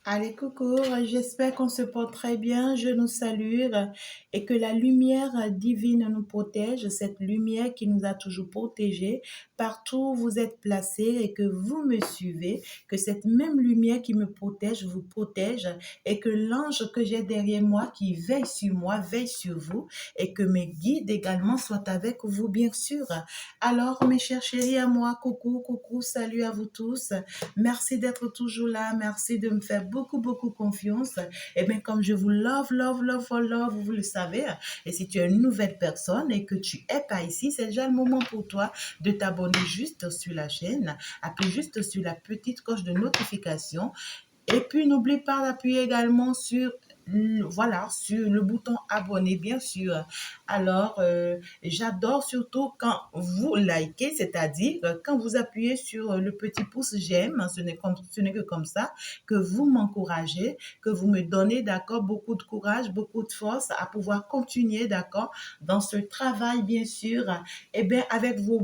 Allez, coucou, j'espère qu'on se porte très bien. Je nous salue et que la lumière divine nous protège, cette lumière qui nous a toujours protégés partout où vous êtes placés et que vous me suivez, que cette même lumière qui me protège vous protège et que l'ange que j'ai derrière moi qui veille sur moi, veille sur vous et que mes guides également soient avec vous, bien sûr. Alors, mes chers chéris à moi, coucou, coucou, salut à vous tous. Merci d'être toujours là. Merci de me faire beaucoup confiance. Et bien, comme je vous love, vous le savez. Et si tu es une nouvelle personne et que tu es pas ici, c'est déjà le moment pour toi de t'abonner juste sur la chaîne. Appuie juste sur la petite cloche de notification. Et puis, n'oublie pas d'appuyer également sur voilà, sur le bouton abonner, bien sûr. Alors, j'adore surtout quand vous likez, c'est-à-dire quand vous appuyez sur le petit pouce j'aime, ce n'est que comme ça que vous m'encouragez, que vous me donnez, d'accord, beaucoup de courage, beaucoup de force à pouvoir continuer, d'accord, dans ce travail, bien sûr, et bien, avec vos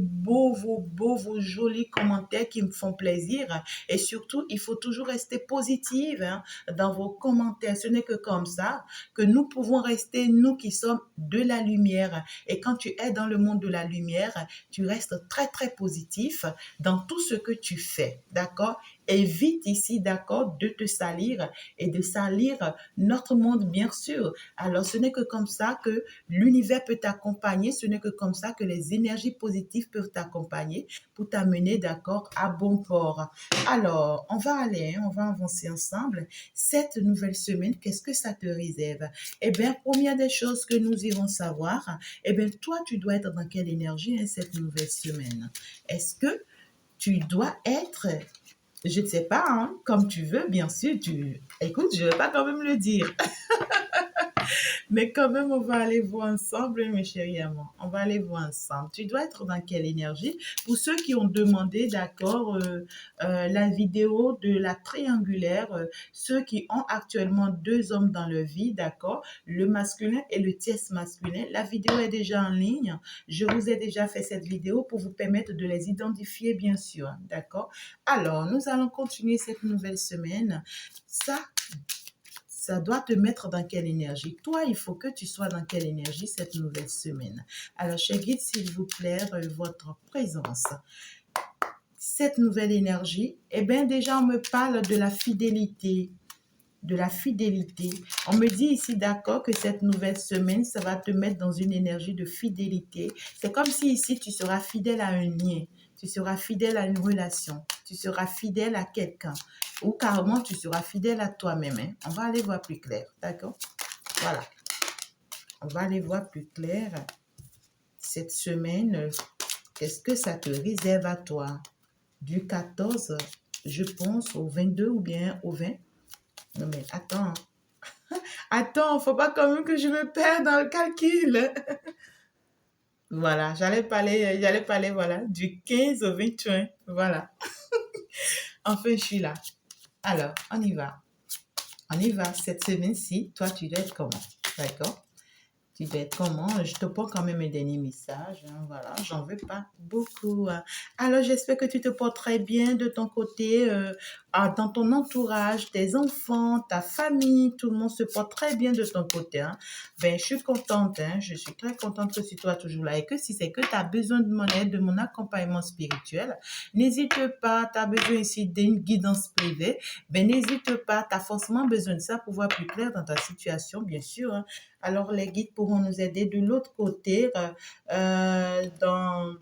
jolis commentaires qui me font plaisir. Et surtout, il faut toujours rester positive hein, dans vos commentaires. Ce n'est que comme ça que nous pouvons rester, nous qui sommes de la lumière. Et quand tu es dans le monde de la lumière, tu restes très positif dans tout ce que tu fais. D'accord? Évite ici, d'accord, de te salir et de salir notre monde, bien sûr. Alors, ce n'est que comme ça que l'univers peut t'accompagner. Ce n'est que comme ça que les énergies positives peuvent t'accompagner pour t'amener, d'accord, à bon port. Alors, on va aller, on va avancer ensemble. Cette nouvelle semaine, qu'est-ce que ça te réserve? Eh bien, première des choses que nous irons savoir, eh bien, toi, tu dois être dans quelle énergie hein, cette nouvelle semaine? Est-ce que tu dois être, je ne sais pas, hein, comme tu veux, bien sûr, écoute, je ne vais pas quand même le dire. Mais quand même, on va aller voir ensemble, mes chéris amants. On va aller voir ensemble. Tu dois être dans quelle énergie? Pour ceux qui ont demandé, d'accord, la vidéo de la triangulaire, ceux qui ont actuellement deux hommes dans leur vie, d'accord, le masculin et le tierce masculin, la vidéo est déjà en ligne. Je vous ai déjà fait cette vidéo pour vous permettre de les identifier, bien sûr, d'accord? Alors, nous allons continuer cette nouvelle semaine. Ça doit te mettre dans quelle énergie? Toi, il faut que tu sois dans quelle énergie cette nouvelle semaine? Alors, cher guide, s'il vous plaît, votre présence. Cette nouvelle énergie, eh bien, déjà, on me parle de la fidélité. De la fidélité. On me dit ici, d'accord, que cette nouvelle semaine, ça va te mettre dans une énergie de fidélité. C'est comme si ici, tu seras fidèle à un lien. Tu seras fidèle à une relation. Tu seras fidèle à quelqu'un. Ou carrément, tu seras fidèle à toi-même. Hein. On va aller voir plus clair. D'accord? Voilà. On va aller voir plus clair. Cette semaine, qu'est-ce que ça te réserve à toi? Du 14, je pense, au 22 ou bien au 20. Non mais attends. Attends, faut pas quand même que je me perde dans le calcul. Voilà, j'allais parler, voilà, du 15 au 21. Voilà. Enfin, je suis là. Alors, on y va. On y va. Cette semaine-ci, toi, tu dois être comment? D'accord? Tu dois être comment? Je te prends quand même un dernier message. Hein, voilà, j'en veux pas beaucoup. Hein. Alors, j'espère que tu te portes très bien de ton côté, dans ton entourage, tes enfants, ta famille, tout le monde se porte très bien de ton côté. Hein. Ben, je suis contente. Hein, je suis très contente que tu sois toujours là et que si c'est que tu as besoin de mon aide, de mon accompagnement spirituel, n'hésite pas. Tu as besoin ici d'une guidance privée. Ben, n'hésite pas. Tu as forcément besoin de ça pour voir plus clair dans ta situation, bien sûr. Hein. Alors, les guides pourront nous aider de l'autre côté, dans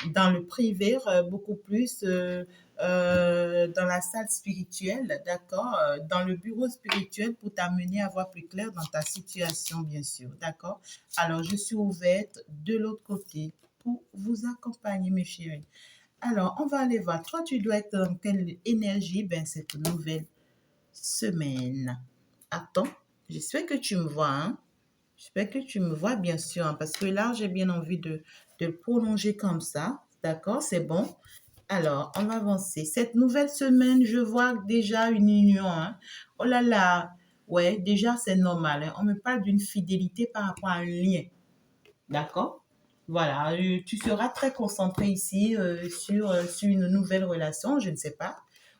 le privé, beaucoup plus dans la salle spirituelle, d'accord, dans le bureau spirituel pour t'amener à voir plus clair dans ta situation, bien sûr, d'accord. Alors, je suis ouverte de l'autre côté pour vous accompagner, mes chéris. Alors, on va aller voir. Toi, tu dois être dans quelle énergie, ben, cette nouvelle semaine. Attends, j'espère que tu me vois, hein. J'espère que tu me vois, bien sûr, hein, parce que là, j'ai bien envie de le prolonger comme ça. D'accord, c'est bon. Alors, on va avancer. Cette nouvelle semaine, je vois déjà une union. Hein. Oh là là, ouais, déjà, c'est normal. Hein. On me parle d'une fidélité par rapport à un lien. D'accord? Voilà, tu seras très concentré ici sur une nouvelle relation, je ne sais pas.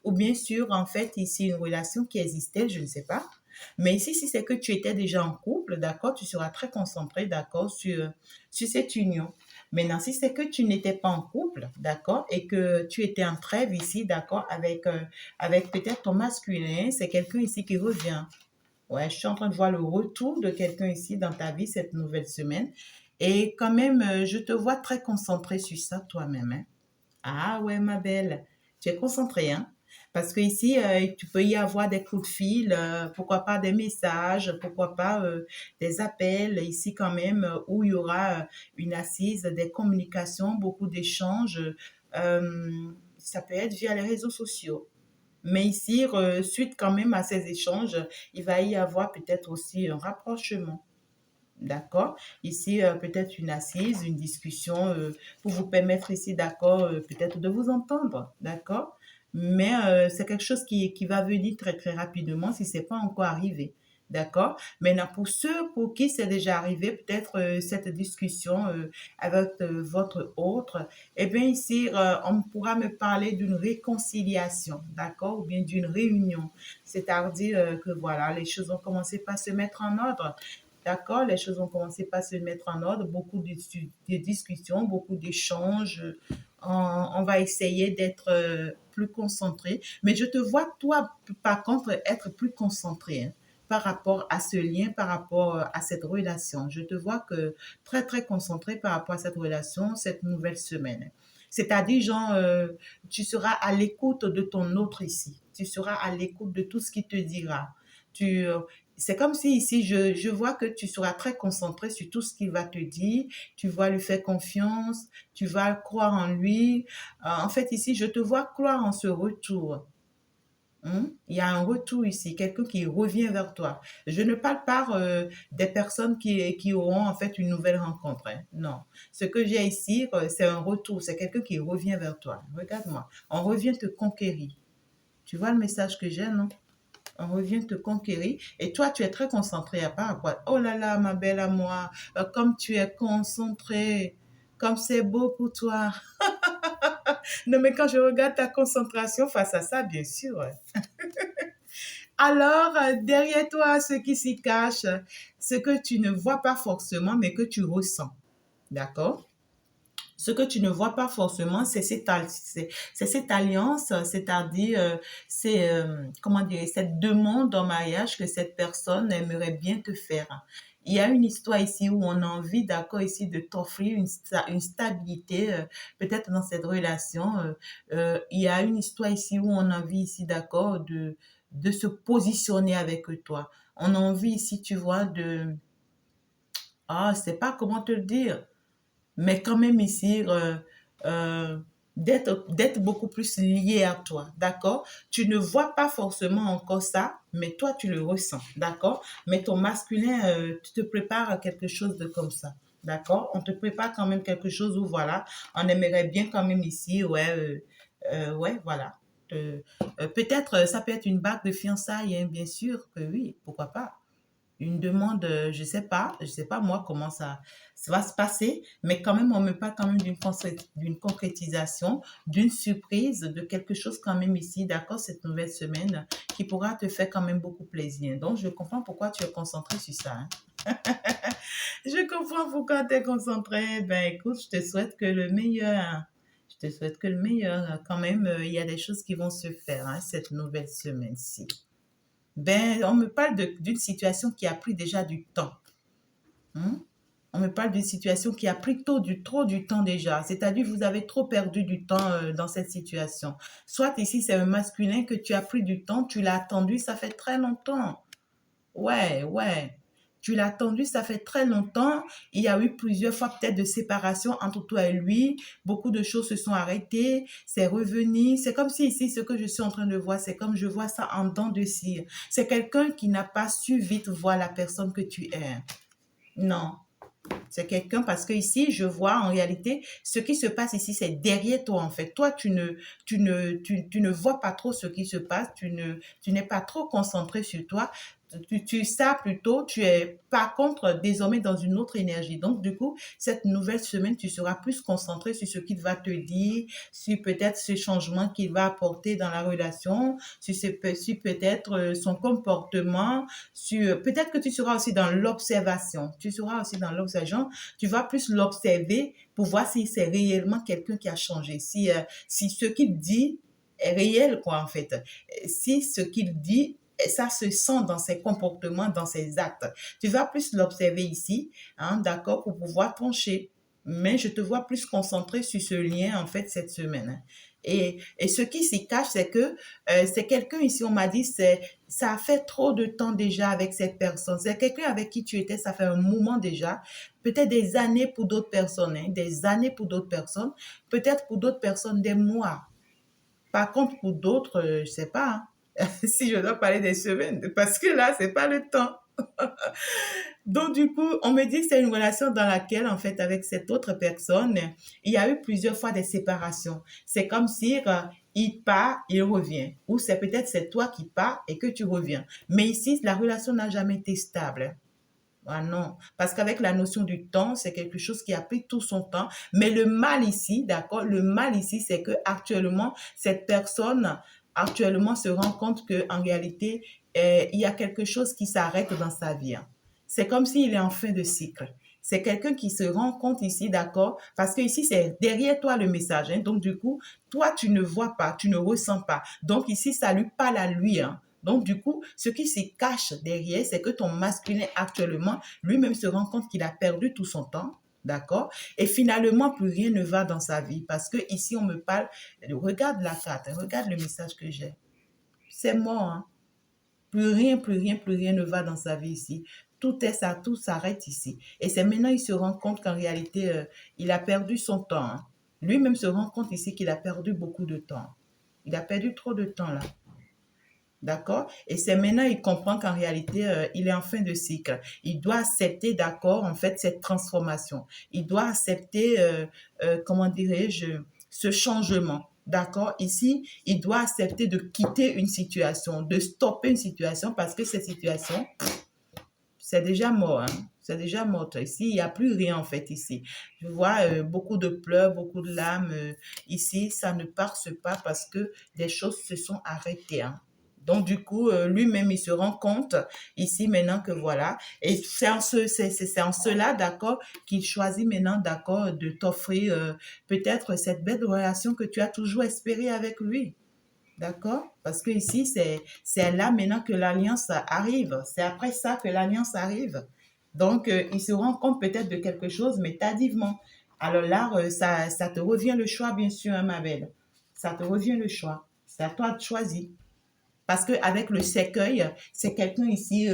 ou bien sur, en fait, ici, une relation qui existait, je ne sais pas. Mais ici, si c'est que tu étais déjà en couple, d'accord, tu seras très concentré, d'accord, sur cette union. Maintenant, si c'est que tu n'étais pas en couple, d'accord, et que tu étais en trêve ici, d'accord, avec peut-être ton masculin, c'est quelqu'un ici qui revient. Ouais, je suis en train de voir le retour de quelqu'un ici dans ta vie cette nouvelle semaine. Et quand même, je te vois très concentré sur ça toi-même, hein. Ah ouais, ma belle, tu es concentrée, hein? Parce que ici, tu peux y avoir des coups de fil, pourquoi pas des messages, pourquoi pas des appels, ici quand même, où il y aura une assise, des communications, beaucoup d'échanges. Ça peut être via les réseaux sociaux. Mais ici, suite quand même à ces échanges, il va y avoir peut-être aussi un rapprochement. D'accord? Ici, peut-être une assise, une discussion pour vous permettre ici, d'accord, peut-être de vous entendre. D'accord? Mais c'est quelque chose qui va venir très, très rapidement si ce n'est pas encore arrivé. D'accord? Maintenant, pour ceux pour qui c'est déjà arrivé, peut-être cette discussion avec votre autre, eh bien ici, on pourra me parler d'une réconciliation, d'accord? Ou bien d'une réunion. C'est-à-dire que voilà, les choses ont commencé par se mettre en ordre. D'accord, les choses ont commencé par se mettre en ordre, beaucoup de discussions, beaucoup d'échanges. On va essayer d'être plus concentré. Mais je te vois, toi, par contre, être plus concentré, hein, par rapport à ce lien, par rapport à cette relation. Je te vois que très, très concentré par rapport à cette relation, cette nouvelle semaine. C'est-à-dire, genre, tu seras à l'écoute de ton autre ici. Tu seras à l'écoute de tout ce qu'il te dira. Tu, c'est comme si ici, je vois que tu seras très concentré sur tout ce qu'il va te dire. Tu vas lui faire confiance, tu vas croire en lui. En fait, ici, je te vois croire en ce retour. Il y a un retour ici, quelqu'un qui revient vers toi. Je ne parle pas des personnes qui auront en fait une nouvelle rencontre, hein. Non. Ce que j'ai ici, c'est un retour, c'est quelqu'un qui revient vers toi. Regarde-moi, on revient te conquérir. Tu vois le message que j'ai, non? On revient te conquérir. Et toi, tu es très concentré à part quoi. Oh là là, ma belle à moi, comme tu es concentré, comme c'est beau pour toi. Non, mais quand je regarde ta concentration face à ça, bien sûr, ouais. Alors, derrière toi, ce qui s'y cache, ce que tu ne vois pas forcément, mais que tu ressens. D'accord? Ce que tu ne vois pas forcément, c'est cette alliance, c'est-à-dire, c'est, comment dire, cette demande en mariage que cette personne aimerait bien te faire. Il y a une histoire ici où on a envie, d'accord, ici de t'offrir une stabilité, peut-être dans cette relation. Il y a une histoire ici où on a envie ici, d'accord, de se positionner avec toi. On a envie ici, tu vois, je sais pas comment te le dire, mais quand même ici, euh, d'être beaucoup plus lié à toi, d'accord? Tu ne vois pas forcément encore ça, mais toi, tu le ressens, d'accord? Mais ton masculin, tu te prépares à quelque chose de comme ça, d'accord? On te prépare quand même quelque chose où, voilà, on aimerait bien quand même ici, ouais, ouais, voilà. Peut-être, ça peut être une bague de fiançailles, hein, bien sûr que oui, pourquoi pas? Une demande, je sais pas moi comment ça va se passer, mais quand même, on me parle quand même d'une concrétisation, d'une surprise, de quelque chose quand même ici, d'accord, cette nouvelle semaine, qui pourra te faire quand même beaucoup plaisir. Donc, je comprends pourquoi tu es concentré sur ça, hein. Je comprends pourquoi tu es concentré. Ben, écoute, je te souhaite que le meilleur, hein. Je te souhaite que le meilleur. Quand même, il y a des choses qui vont se faire, hein, cette nouvelle semaine-ci. Ben, on me parle d'une situation qui a pris déjà du temps, hein. On me parle d'une situation qui a pris trop du temps déjà. C'est-à-dire, vous avez trop perdu du temps dans cette situation. Soit ici, c'est un masculin que tu as pris du temps, tu l'as attendu, ça fait très longtemps. Ouais, ouais. Tu l'as attendu, ça fait très longtemps. Il y a eu plusieurs fois peut-être de séparation entre toi et lui. Beaucoup de choses se sont arrêtées. C'est revenu. C'est comme si ici, ce que je suis en train de voir, c'est comme je vois ça en dents de cire. C'est quelqu'un qui n'a pas su vite voir la personne que tu es. Non. C'est quelqu'un parce que ici, je vois en réalité, ce qui se passe ici, c'est derrière toi en fait. Toi, tu ne vois pas trop ce qui se passe, tu n'es pas trop concentré sur toi. Ça plutôt, tu es par contre désormais dans une autre énergie. Donc du coup, cette nouvelle semaine, tu seras plus concentré sur ce qu'il va te dire, sur peut-être ce changement qu'il va apporter dans la relation, sur peut-être son comportement, sur peut-être que tu seras aussi dans l'observation. Tu seras aussi dans l'observation. Tu vas plus l'observer pour voir si c'est réellement quelqu'un qui a changé, si ce qu'il dit est réel, quoi, en fait. Si ce qu'il dit ça se sent dans ses comportements, dans ses actes. Tu vas plus l'observer ici, hein, d'accord, pour pouvoir trancher. Mais je te vois plus concentré sur ce lien, en fait, cette semaine. Et ce qui s'y cache, c'est que c'est quelqu'un ici, on m'a dit, ça a fait trop de temps déjà avec cette personne. C'est quelqu'un avec qui tu étais, ça fait un moment déjà. Peut-être des années pour d'autres personnes, hein, des années pour d'autres personnes. Peut-être pour d'autres personnes, des mois. Par contre, pour d'autres, je ne sais pas, hein, si je dois parler des semaines, parce que là, c'est pas le temps. Donc, du coup, on me dit que c'est une relation dans laquelle, en fait, avec cette autre personne, il y a eu plusieurs fois des séparations. C'est comme si il part, il revient. Ou c'est toi qui pars et que tu reviens. Mais ici, la relation n'a jamais été stable. Ah non, parce qu'avec la notion du temps, c'est quelque chose qui a pris tout son temps. Mais le mal ici, d'accord, le mal ici, c'est que actuellement, cette personne actuellement se rend compte que en réalité, il y a quelque chose qui s'arrête dans sa vie, hein. C'est comme s'il est en fin de cycle. C'est quelqu'un qui se rend compte ici, d'accord, parce que ici, c'est derrière toi le message, hein. Donc, du coup, toi, tu ne vois pas, tu ne ressens pas. Donc, ici, ça lui parle à lui, hein. Donc, du coup, ce qui se cache derrière, c'est que ton masculin actuellement, lui-même se rend compte qu'il a perdu tout son temps, d'accord? Et finalement, plus rien ne va dans sa vie parce que ici, on me parle, regarde la carte, hein, regarde le message que j'ai. C'est mort, hein? Plus rien, plus rien, plus rien ne va dans sa vie ici. Tout est ça, tout s'arrête ici. Et c'est maintenant il se rend compte qu'en réalité, il a perdu son temps, hein. Lui-même se rend compte ici qu'il a perdu beaucoup de temps. Il a perdu trop de temps là. D'accord? Et c'est maintenant il comprend qu'en réalité, il est en fin de cycle. Il doit accepter, d'accord, en fait, cette transformation. Il doit accepter, comment dirais-je, ce changement. D'accord? Ici, il doit accepter de quitter une situation, de stopper une situation parce que cette situation, c'est déjà mort, hein. C'est déjà mort. Ici, il n'y a plus rien en fait ici. Je vois beaucoup de pleurs, beaucoup de larmes. Ici, ça ne passe pas parce que des choses se sont arrêtées, hein. Donc, du coup, lui-même, il se rend compte ici maintenant que voilà. Et c'est en cela, d'accord, qu'il choisit maintenant, d'accord, de t'offrir peut-être cette belle relation que tu as toujours espérée avec lui. D'accord? Parce que ici, c'est là maintenant que l'alliance arrive. C'est après ça que l'alliance arrive. Donc, il se rend compte peut-être de quelque chose, mais tardivement. Alors là, ça te revient le choix, bien sûr, hein, ma belle. Ça te revient le choix. C'est à toi de choisir. Parce qu'avec le cercueil, c'est quelqu'un ici,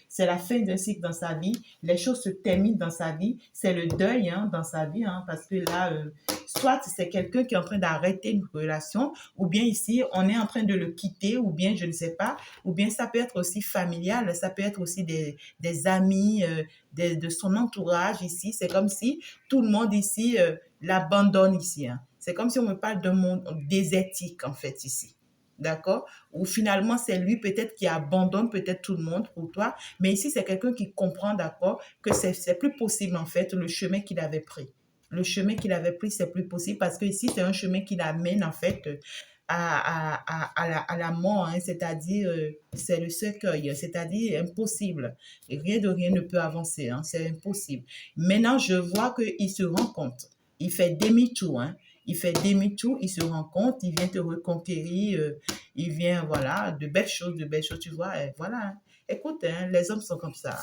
c'est la fin d'un cycle dans sa vie. Les choses se terminent dans sa vie. C'est le deuil, hein, dans sa vie. Hein, parce que là, soit c'est quelqu'un qui est en train d'arrêter une relation, ou bien ici, on est en train de le quitter, ou bien je ne sais pas, ou bien ça peut être aussi familial, ça peut être aussi des amis, de son entourage ici. C'est comme si tout le monde ici l'abandonne ici, hein. C'est comme si on me parle d'un monde désertique, en fait, ici. D'accord? Ou finalement, c'est lui peut-être qui abandonne peut-être tout le monde pour toi. Mais ici, c'est quelqu'un qui comprend, d'accord, que c'est plus possible, en fait, le chemin qu'il avait pris. Le chemin qu'il avait pris, c'est plus possible parce que ici, c'est un chemin qui l'amène, en fait, à la mort, hein, c'est-à-dire, c'est le cercueil, c'est-à-dire impossible. Et rien de rien ne peut avancer, hein, c'est impossible. Maintenant, je vois qu'il se rend compte. Il fait demi-tour, hein. Il fait demi-tour, il se rend compte, il vient te reconquérir, il vient, voilà, de belles choses, tu vois, et voilà, hein. Écoute, hein, les hommes sont comme ça.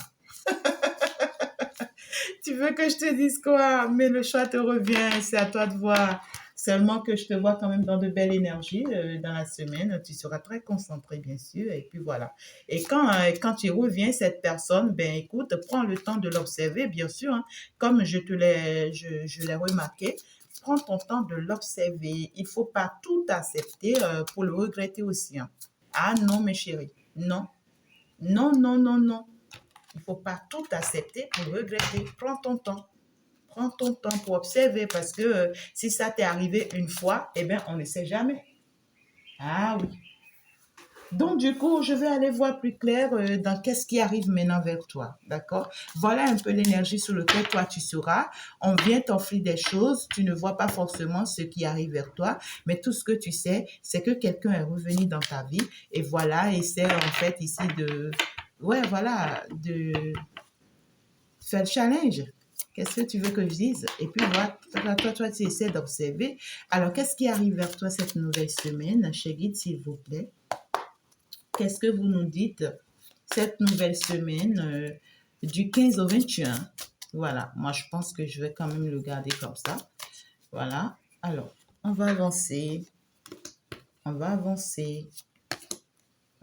Tu veux que je te dise quoi? Mais le choix te revient, c'est à toi de voir. Seulement que je te vois quand même dans de belles énergies dans la semaine. Tu seras très concentré, bien sûr. Et puis voilà. Et quand tu reviens, cette personne, ben écoute, prends le temps de l'observer, bien sûr, hein. Comme je l'ai remarqué, prends ton temps de l'observer. Il ne faut pas tout accepter pour le regretter aussi, hein. Ah non, mes chéris. Non. Non, non, non, non. Il ne faut pas tout accepter pour regretter. Prends ton temps. Prends ton temps pour observer parce que si ça t'est arrivé une fois, eh bien, on ne sait jamais. Ah oui. Donc, du coup, je vais aller voir plus clair dans qu'est-ce qui arrive maintenant vers toi. D'accord? Voilà un peu l'énergie sur laquelle toi tu seras. On vient t'offrir des choses. Tu ne vois pas forcément ce qui arrive vers toi. Mais tout ce que tu sais, c'est que quelqu'un est revenu dans ta vie. Et voilà, et c'est en fait ici de... Ouais, voilà, de faire le challenge. Qu'est-ce que tu veux que je dise? Et puis, voilà, toi, tu essaies d'observer. Alors, qu'est-ce qui arrive vers toi cette nouvelle semaine? Chez Guide, s'il vous plaît. Qu'est-ce que vous nous dites cette nouvelle semaine du 15 au 21? Voilà, moi je pense que je vais quand même le garder comme ça. Voilà, alors, on va avancer. On va avancer.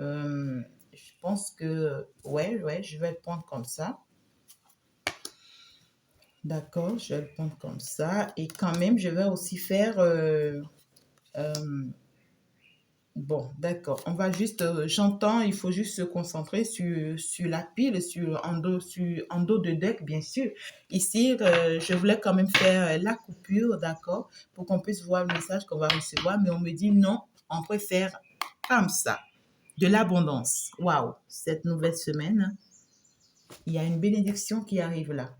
Je pense que, ouais, je vais le prendre comme ça. D'accord, je vais le prendre comme ça. Et quand même, je vais aussi faire... bon, d'accord. On va juste, j'entends, il faut juste se concentrer sur la pile, en dos de deck, bien sûr. Ici, je voulais quand même faire la coupure, d'accord, pour qu'on puisse voir le message qu'on va recevoir, mais on me dit non, on préfère comme ça. De l'abondance. Waouh, cette nouvelle semaine, il y a une bénédiction qui arrive là,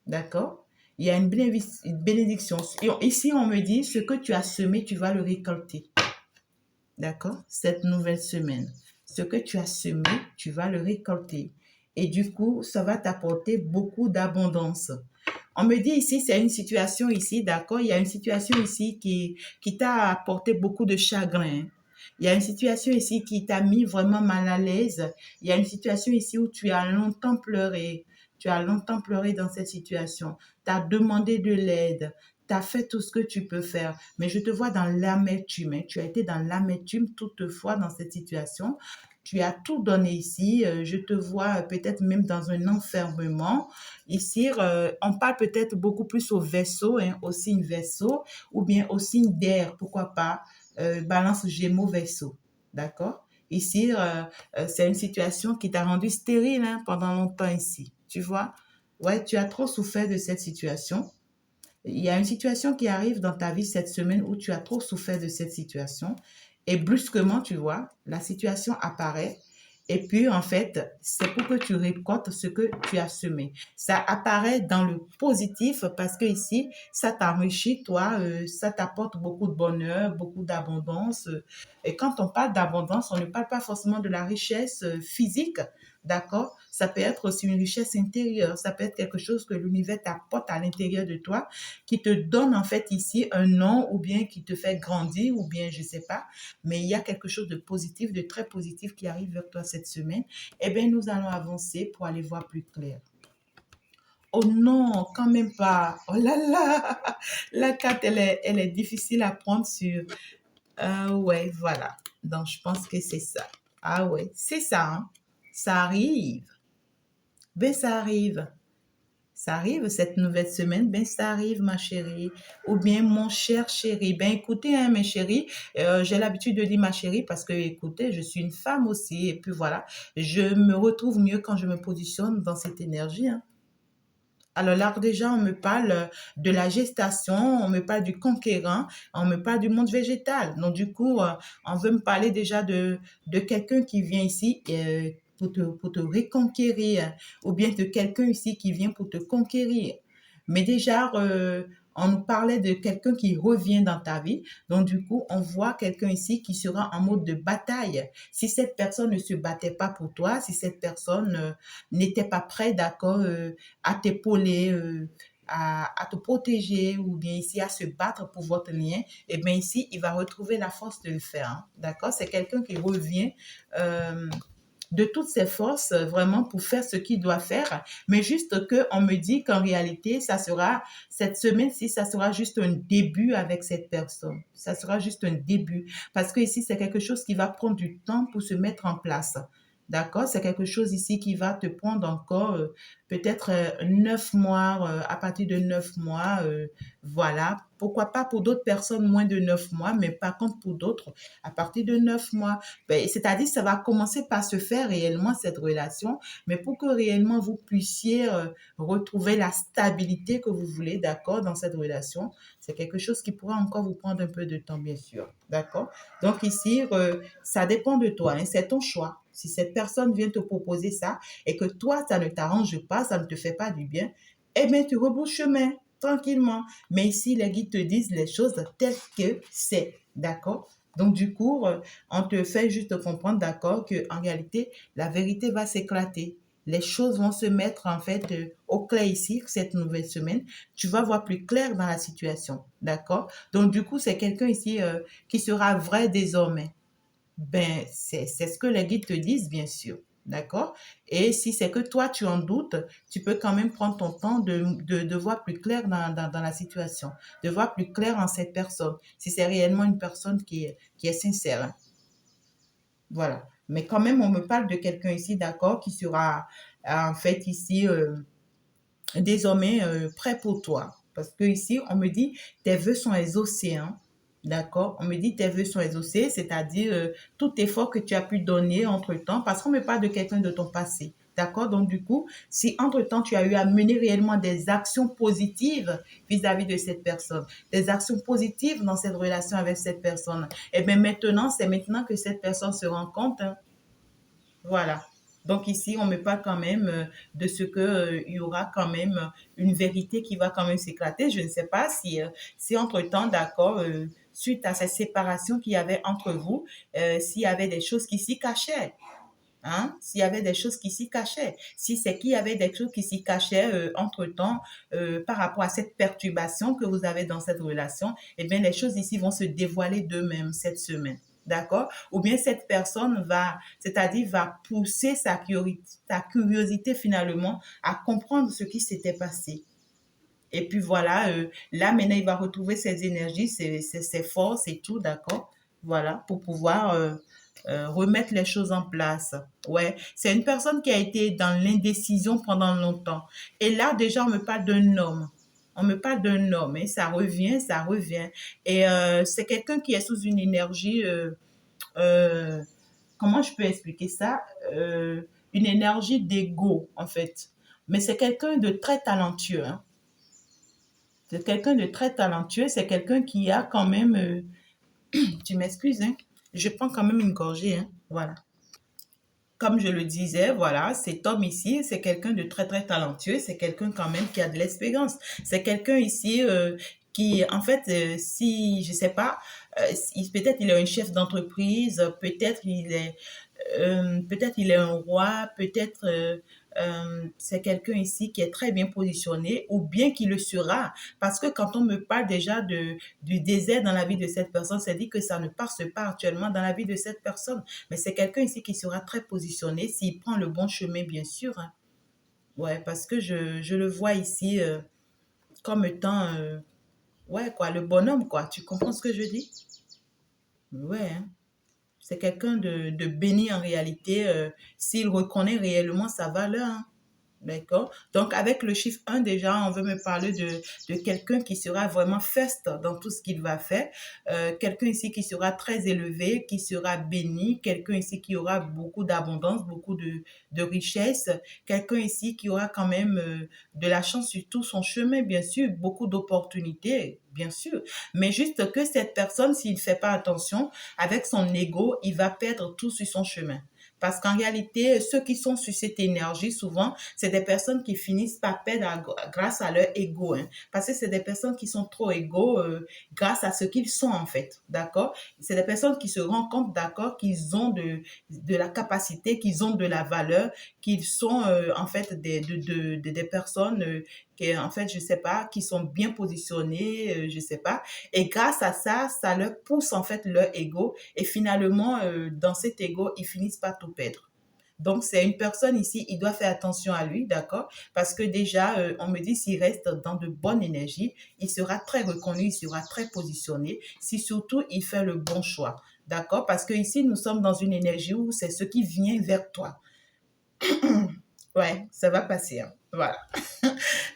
d'accord? Il y a une bénédiction. Ici, on me dit, ce que tu as semé, tu vas le récolter. D'accord? Cette nouvelle semaine. Ce que tu as semé, tu vas le récolter. Et du coup, ça va t'apporter beaucoup d'abondance. On me dit ici, c'est une situation ici, d'accord? Il y a une situation ici qui t'a apporté beaucoup de chagrin. Il y a une situation ici qui t'a mis vraiment mal à l'aise. Il y a une situation ici où tu as longtemps pleuré. Tu as longtemps pleuré dans cette situation. Tu as demandé de l'aide. Tu as fait tout ce que tu peux faire. Mais je te vois dans l'amertume. Hein. Tu as été dans l'amertume toutefois dans cette situation. Tu as tout donné ici. Je te vois peut-être même dans un enfermement. Ici, on parle peut-être beaucoup plus au vaisseau, hein, au signe vaisseau, ou bien au signe d'air, pourquoi pas, balance Gémeaux vaisseau. D'accord? Ici, c'est une situation qui t'a rendu stérile hein, pendant longtemps ici. Tu vois? Ouais, tu as trop souffert de cette situation. Il y a une situation qui arrive dans ta vie cette semaine où tu as trop souffert de cette situation et brusquement, tu vois, la situation apparaît et puis en fait, c'est pour que tu récoltes ce que tu as semé. Ça apparaît dans le positif parce que ici, ça t'enrichit, toi, ça t'apporte beaucoup de bonheur, beaucoup d'abondance. Et quand on parle d'abondance, on ne parle pas forcément de la richesse physique, d'accord? Ça peut être aussi une richesse intérieure, ça peut être quelque chose que l'univers t'apporte à l'intérieur de toi qui te donne en fait ici un nom ou bien qui te fait grandir ou bien je sais pas, mais il y a quelque chose de positif, de très positif qui arrive vers toi cette semaine, eh bien nous allons avancer pour aller voir plus clair. Oh non, quand même pas. Oh là là, la carte, elle est difficile à prendre sur... ouais, voilà. Donc, je pense que c'est ça. Ah ouais, c'est ça. Hein. Ça arrive. Ben, ça arrive. Ça arrive cette nouvelle semaine, ben ça arrive ma chérie, ou bien mon cher chéri. Ben écoutez, hein, mes chéris, j'ai l'habitude de dire ma chérie parce que écoutez, je suis une femme aussi et puis voilà, je me retrouve mieux quand je me positionne dans cette énergie. Hein. Alors là, déjà, on me parle de la gestation, on me parle du conquérant, on me parle du monde végétal. Donc, du coup, on veut me parler déjà de quelqu'un qui vient ici pour te reconquérir, ou bien de quelqu'un ici qui vient pour te conquérir. Mais déjà, on nous parlait de quelqu'un qui revient dans ta vie. Donc, du coup, on voit quelqu'un ici qui sera en mode de bataille. Si cette personne ne se battait pas pour toi, si cette personne n'était pas prête, d'accord, à t'épauler, à te protéger ou bien ici à se battre pour votre lien, et bien ici, il va retrouver la force de le faire. Hein, d'accord? C'est quelqu'un qui revient de toutes ses forces vraiment pour faire ce qu'il doit faire. Mais juste qu'on me dit qu'en réalité, ça sera, cette semaine-ci, ça sera juste un début avec cette personne. Ça sera juste un début. Parce que ici, c'est quelque chose qui va prendre du temps pour se mettre en place. D'accord? C'est quelque chose ici qui va te prendre encore peut-être 9 mois, à partir de 9 mois, voilà. Pourquoi pas pour d'autres personnes moins de 9 mois, mais par contre pour d'autres, à partir de 9 mois. Ben, c'est-à-dire, ça va commencer par se faire réellement cette relation, mais pour que réellement vous puissiez retrouver la stabilité que vous voulez, d'accord, dans cette relation, c'est quelque chose qui pourra encore vous prendre un peu de temps, bien sûr, d'accord? Donc ici, ça dépend de toi, hein, c'est ton choix. Si cette personne vient te proposer ça et que toi, ça ne t'arrange pas, ça ne te fait pas du bien, eh bien, tu rebrousses chemin tranquillement. Mais ici, les guides te disent les choses telles que c'est, d'accord? Donc, du coup, on te fait juste comprendre, d'accord, qu'en réalité, la vérité va s'éclater. Les choses vont se mettre, en fait, au clair ici, cette nouvelle semaine. Tu vas voir plus clair dans la situation, d'accord? Donc, du coup, c'est quelqu'un ici qui sera vrai désormais. Ben, c'est ce que les guides te disent, bien sûr. D'accord? Et si c'est que toi, tu en doutes, tu peux quand même prendre ton temps de voir plus clair dans la situation, de voir plus clair en cette personne, si c'est réellement une personne qui est sincère, hein. Voilà. Mais quand même, on me parle de quelqu'un ici, d'accord, qui sera en fait ici désormais prêt pour toi. Parce que ici, on me dit, tes vœux sont exaucés, hein. D'accord? On me dit, tes vœux sont exaucés, c'est-à-dire tout effort que tu as pu donner entre-temps, parce qu'on me parle de quelqu'un de ton passé. D'accord? Donc, du coup, si entre-temps, tu as eu à mener réellement des actions positives vis-à-vis de cette personne, des actions positives dans cette relation avec cette personne, et bien maintenant, c'est maintenant que cette personne se rend compte, hein. Voilà. Donc ici, on me parle quand même de ce que il y aura quand même une vérité qui va quand même s'éclater. Je ne sais pas si entre-temps, d'accord, suite à cette séparation qu'il y avait entre vous, s'il y avait des choses qui s'y cachaient. Hein, s'il y avait des choses qui s'y cachaient, si c'est qu'il y avait des choses qui s'y cachaient entre-temps par rapport à cette perturbation que vous avez dans cette relation, eh bien, les choses ici vont se dévoiler d'eux-mêmes cette semaine. D'accord? Ou bien cette personne va, c'est-à-dire va pousser sa curiosité finalement à comprendre ce qui s'était passé. Et puis voilà, là maintenant, il va retrouver ses énergies, ses forces et tout, d'accord? Voilà, pour pouvoir remettre les choses en place. Ouais, c'est une personne qui a été dans l'indécision pendant longtemps. Et là, déjà, on me parle d'un homme. On me parle d'un homme, et ça revient, ça revient. Et c'est quelqu'un qui est sous une énergie, euh, comment je peux expliquer ça? Une énergie d'ego, en fait. Mais c'est quelqu'un de très talentueux, hein. C'est quelqu'un de très talentueux, c'est quelqu'un qui a quand même, tu m'excuses, hein, je prends quand même une gorgée, hein, voilà. Comme je le disais, voilà, cet homme ici, c'est quelqu'un de très, très talentueux, c'est quelqu'un quand même qui a de l'expérience. C'est quelqu'un ici qui, en fait, si, je sais pas, peut-être il est un chef d'entreprise, peut-être il est un roi, peut-être c'est quelqu'un ici qui est très bien positionné ou bien qui le sera. Parce que quand on me parle déjà du désert dans la vie de cette personne, c'est dit que ça ne passe pas actuellement dans la vie de cette personne. Mais c'est quelqu'un ici qui sera très positionné s'il prend le bon chemin, bien sûr, hein. Ouais, parce que je le vois ici comme étant, ouais, quoi, le bonhomme, quoi. Tu comprends ce que je dis? Ouais, hein. C'est quelqu'un de béni en réalité s'il reconnaît réellement sa valeur, hein. D'accord? Donc, avec le chiffre 1, déjà, on veut me parler de quelqu'un qui sera vraiment first dans tout ce qu'il va faire. Quelqu'un ici qui sera très élevé, qui sera béni. Quelqu'un ici qui aura beaucoup d'abondance, beaucoup de richesse. Quelqu'un ici qui aura quand même de la chance sur tout son chemin, bien sûr. Beaucoup d'opportunités, bien sûr. Mais juste que cette personne, s'il ne fait pas attention, avec son ego, il va perdre tout sur son chemin. Parce qu'en réalité, ceux qui sont sur cette énergie, souvent, c'est des personnes qui finissent par perdre grâce à leur ego, hein. Parce que c'est des personnes qui sont trop égaux grâce à ce qu'ils sont, en fait. D'accord? C'est des personnes qui se rendent compte, d'accord, qu'ils ont de la capacité, qu'ils ont de la valeur, qu'ils sont, en fait, des personnes qui, en fait, je sais pas, qui sont bien positionnées, je sais pas. Et grâce à ça, ça leur pousse, en fait, leur ego. Et finalement, dans cet ego, ils finissent par tout perdre. Donc, c'est une personne ici, il doit faire attention à lui, d'accord? Parce que déjà, on me dit, s'il reste dans de bonnes énergies, il sera très reconnu, il sera très positionné, si surtout il fait le bon choix. D'accord? Parce que ici, nous sommes dans une énergie où c'est ce qui vient vers toi. Ouais, ça va passer, hein. Voilà.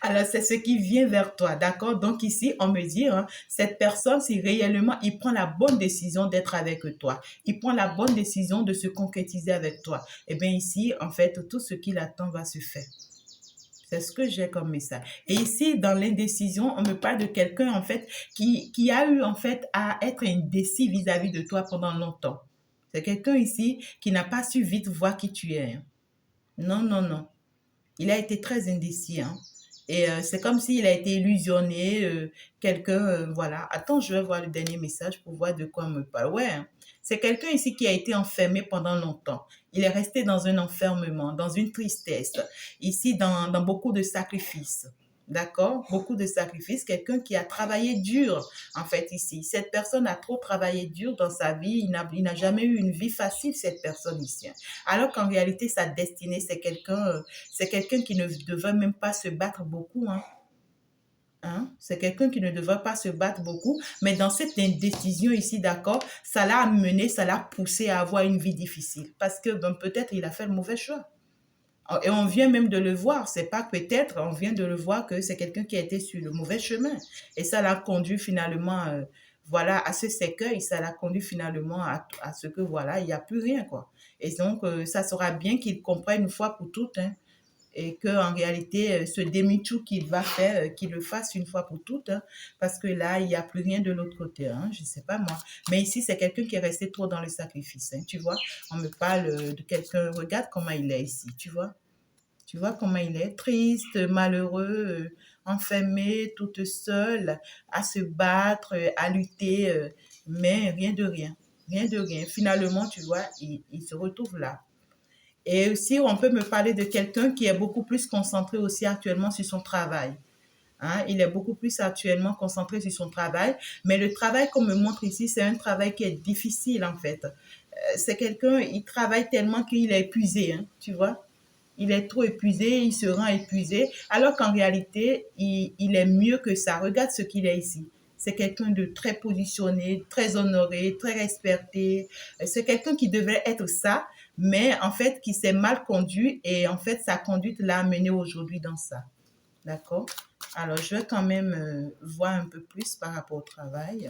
Alors, c'est ce qui vient vers toi, d'accord? Donc ici, on me dit, hein, cette personne, si réellement il prend la bonne décision d'être avec toi, il prend la bonne décision de se concrétiser avec toi, eh bien ici, en fait, tout ce qu'il attend va se faire. C'est ce que j'ai comme message. Et ici, dans l'indécision, on me parle de quelqu'un, en fait, qui a eu, en fait, à être indécis vis-à-vis de toi pendant longtemps. C'est quelqu'un ici qui n'a pas su vite voir qui tu es, hein. Non, non, non. Il a été très indécis, hein. Et c'est comme s'il a été illusionné, quelqu'un, voilà. Attends, je vais voir le dernier message pour voir de quoi on me parle. Ouais, hein. C'est quelqu'un ici qui a été enfermé pendant longtemps. Il est resté dans un enfermement, dans une tristesse, ici dans beaucoup de sacrifices. D'accord? Beaucoup de sacrifices. Quelqu'un qui a travaillé dur, en fait, ici. Cette personne a trop travaillé dur dans sa vie. Il n'a jamais eu une vie facile, cette personne ici, hein. Alors qu'en réalité, sa destinée, c'est quelqu'un qui ne devrait même pas se battre beaucoup, hein. Hein? C'est quelqu'un qui ne devrait pas se battre beaucoup, mais dans cette indécision ici, d'accord, ça l'a amené, ça l'a poussé à avoir une vie difficile. Parce que ben, peut-être il a fait le mauvais choix. Et on vient même de le voir, c'est pas peut-être, on vient de le voir que c'est quelqu'un qui a été sur le mauvais chemin. Et ça l'a conduit finalement, voilà, à ce cercueil, ça l'a conduit finalement à ce que, voilà, il n'y a plus rien, quoi. Et donc, ça sera bien qu'il comprenne une fois pour toutes, hein, et qu'en réalité, ce demi-tour qu'il va faire, qu'il le fasse une fois pour toutes, hein, parce que là, il n'y a plus rien de l'autre côté, hein, je ne sais pas moi. Mais ici, c'est quelqu'un qui est resté trop dans le sacrifice, hein, tu vois. On me parle de quelqu'un, regarde comment il est ici, tu vois. Tu vois comment il est, triste, malheureux, enfermé, toute seule, à se battre, à lutter, mais rien de rien, rien de rien. Finalement, tu vois, il se retrouve là. Et aussi, on peut me parler de quelqu'un qui est beaucoup plus concentré aussi actuellement sur son travail. Hein, il est beaucoup plus actuellement concentré sur son travail, mais le travail qu'on me montre ici, c'est un travail qui est difficile en fait. C'est quelqu'un, il travaille tellement qu'il est épuisé, hein, tu vois. Il est trop épuisé, il se rend épuisé, alors qu'en réalité, il est mieux que ça. Regarde ce qu'il est ici. C'est quelqu'un de très positionné, très honoré, très respecté. C'est quelqu'un qui devrait être ça, mais en fait, qui s'est mal conduit et en fait, sa conduite l'a amené aujourd'hui dans ça. D'accord? Alors, je vais quand même voir un peu plus par rapport au travail.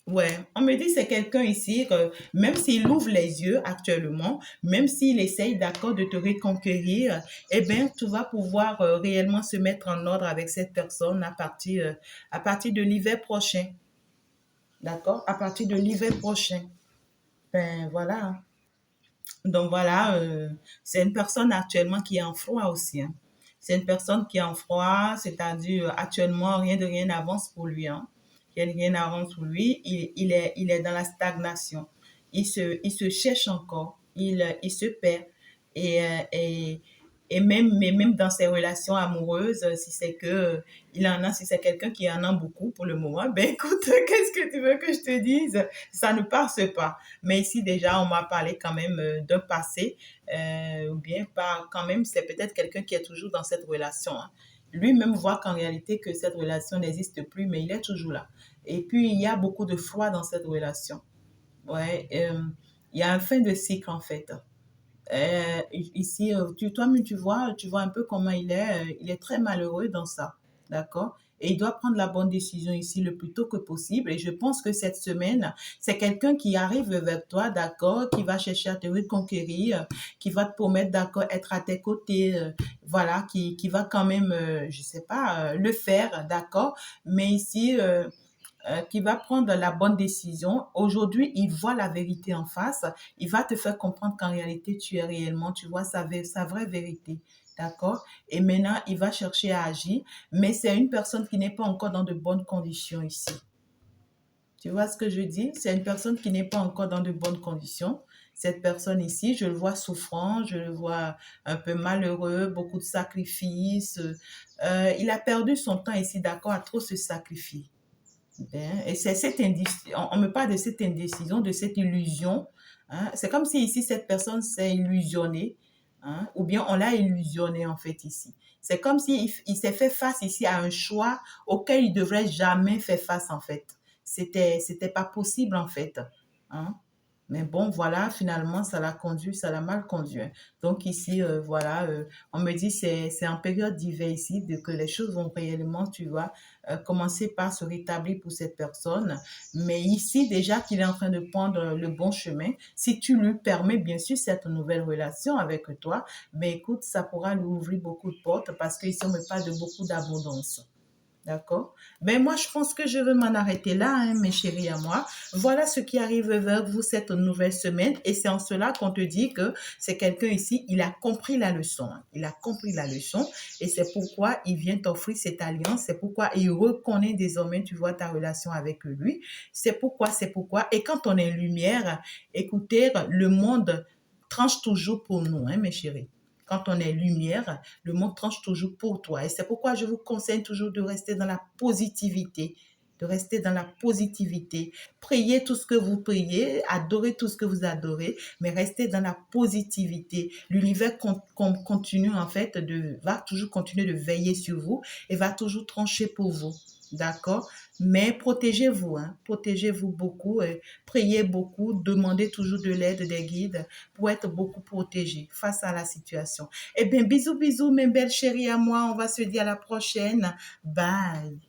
Ouais, on me dit c'est quelqu'un ici que même s'il ouvre les yeux actuellement, même s'il essaye d'accord de te reconquérir, eh bien, tu vas pouvoir réellement se mettre en ordre avec cette personne à partir de l'hiver prochain. D'accord? À partir de l'hiver prochain. Ben voilà. Donc voilà, c'est une personne actuellement qui est en froid aussi, hein. C'est une personne qui est en froid, c'est-à-dire actuellement rien de rien n'avance pour lui, hein. Rien de rien n'avance pour lui. Il est dans la stagnation. Il se cherche encore. Il se perd. Et, euh, et, mais même dans ses relations amoureuses, si c'est que il en a, si c'est quelqu'un qui en a beaucoup pour le moment, ben écoute, qu'est-ce que tu veux que je te dise? Ça ne passe pas. Mais ici, déjà, on m'a parlé quand même d'un passé, ou bien pas, quand même, c'est peut-être quelqu'un qui est toujours dans cette relation, hein. Lui-même voit qu'en réalité, que cette relation n'existe plus, mais il est toujours là. Et puis, il y a beaucoup de foi dans cette relation. Ouais, il y a un fin de cycle, en fait. Ici, toi-même, tu vois un peu comment il est très malheureux dans ça, d'accord? Et il doit prendre la bonne décision ici le plus tôt que possible. Et je pense que cette semaine, c'est quelqu'un qui arrive vers toi, d'accord, qui va chercher à te reconquérir, qui va te promettre, d'accord, être à tes côtés, voilà, qui va quand même, je sais pas, le faire, d'accord? Mais ici, qui va prendre la bonne décision. Aujourd'hui, il voit la vérité en face. Il va te faire comprendre qu'en réalité, tu es réellement, tu vois sa vraie vérité. D'accord? Et maintenant, il va chercher à agir. Mais c'est une personne qui n'est pas encore dans de bonnes conditions ici. Tu vois ce que je dis? C'est une personne qui n'est pas encore dans de bonnes conditions. Cette personne ici, je le vois souffrant, je le vois un peu malheureux, beaucoup de sacrifices. Il a perdu son temps ici, d'accord, à trop se sacrifier. Bien. Et c'est cette on me parle de cette indécision, de cette illusion, hein. C'est comme si ici, cette personne s'est illusionnée, hein, ou bien on l'a illusionné en fait ici. C'est comme s'il il s'est fait face ici à un choix auquel il devrait jamais faire face en fait. c'était pas possible en fait. Hein. Mais bon, voilà, finalement, ça l'a mal conduit. Hein. Donc ici, voilà, on me dit c'est en période d'hiver ici que les choses vont réellement, tu vois, commencer par se rétablir pour cette personne. Mais ici, déjà qu'il est en train de prendre le bon chemin, si tu lui permets, bien sûr, cette nouvelle relation avec toi, mais écoute, ça pourra lui ouvrir beaucoup de portes parce qu'ici, on me parle de beaucoup d'abondance. D'accord? Ben moi, je pense que je vais m'en arrêter là, hein, mes chéris à moi. Voilà ce qui arrive vers vous cette nouvelle semaine. Et c'est en cela qu'on te dit que c'est quelqu'un ici, il a compris la leçon. Hein. Il a compris la leçon. Et c'est pourquoi il vient t'offrir cette alliance. C'est pourquoi il reconnaît désormais, tu vois, ta relation avec lui. C'est pourquoi, c'est pourquoi. Et quand on est lumière, écoutez, le monde tranche toujours pour nous, hein, mes chéris. Quand on est lumière, le monde tranche toujours pour toi. Et c'est pourquoi je vous conseille toujours de rester dans la positivité. De rester dans la positivité. Priez tout ce que vous priez, adorez tout ce que vous adorez, mais restez dans la positivité. L'univers continue en fait va toujours continuer de veiller sur vous et va toujours trancher pour vous. D'accord? Mais protégez-vous, hein? Protégez-vous beaucoup, priez beaucoup, demandez toujours de l'aide des guides pour être beaucoup protégé face à la situation. Eh bien, bisous, bisous, mes belles chéries à moi. On va se dire à la prochaine. Bye.